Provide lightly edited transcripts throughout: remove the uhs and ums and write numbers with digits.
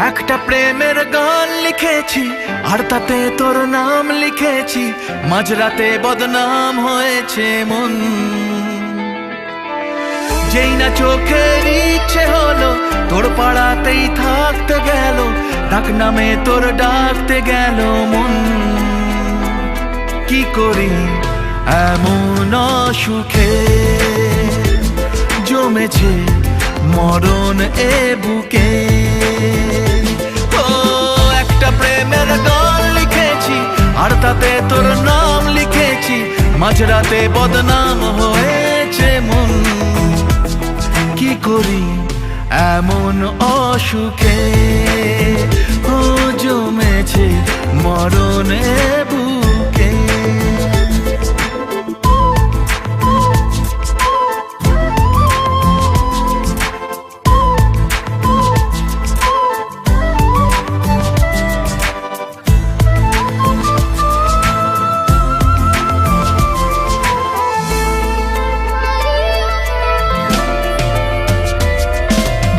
একটা প্রেমের গান লিখেছি আর তাতে তোর নাম লিখেছি, মাঝরাতে বদনাম হয়েছে মন। যেই না চোখের ইচ্ছে হলো তোর পাড়াতেই থাকতে গেল, ডাক নামে তোর ডাকতে গেল মন। কি করি এমন সুখে জমেছে মরণ এ বুকে। ও একটা প্রেমের গান লিখেছি আর তাতে তোর নাম লিখেছি, মাঝরাতে বদনাম হয়েছে মন। কি করি এমন অসুখে ও জমেছে মরণ এ বুকে।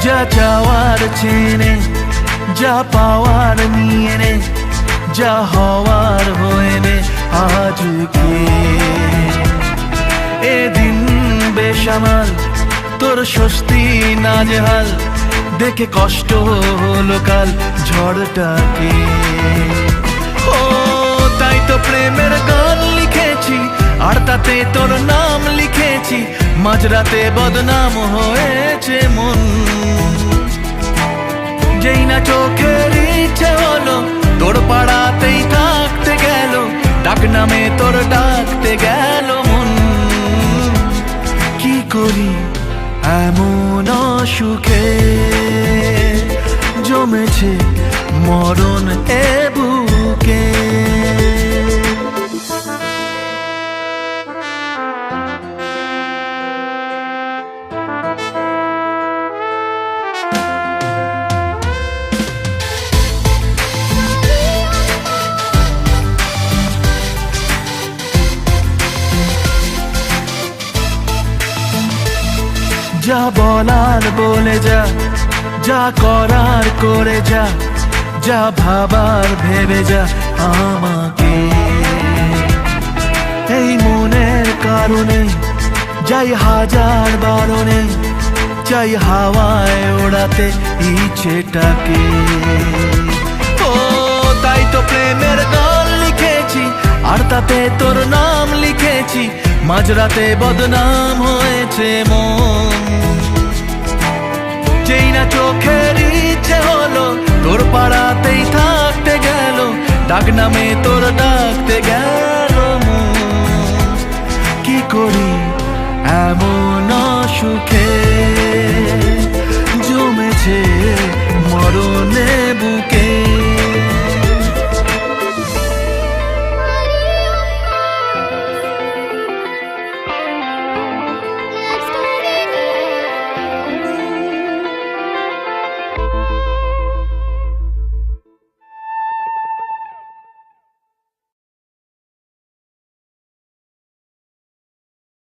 যা চাওয়ার চেনে, যা পাওয়ার নিয়ে নে, যা হওয়ার হয়ে নে আজকে। এদিন বেসামাল তোর স্বস্তি নাজেহাল, দেখে কষ্ট হলো কাল ঝড়টাকে। ও তাই তো প্রেমের গান লিখেছি আর তাতে তোর নাম লিখেছি, মাঝরাতে বদনাম হয়েছে মন। যেই না চোখের ইচ্ছে হলো তোর পাড়াতেই থাকতে গেল, ডাক নামে তোর ডাকতে গেল মন। কি করি এমন সুখে জমেছে মরণ এ বুকে। যা বলার বলে যা, যা করার করে যা, যা ভাবার ভেবে যা আমাকে। এই মনের কারণে যাই হাজার বারণে, চাই হাওয়ায় ওড়াতে ইচ্ছেটাকে। ও তাই তো প্রেমের গান লিখেছি আর তাতে তোর নাম লিখেছি, মাঝরাতে বদনাম হয়েছে মন। যেই না চোখের ইচ্ছে হলো তোর পাড়াতেই থাকতে গেল, ডাক নামে তোর ডাকতে গেল মন। কি করি এমন সুখে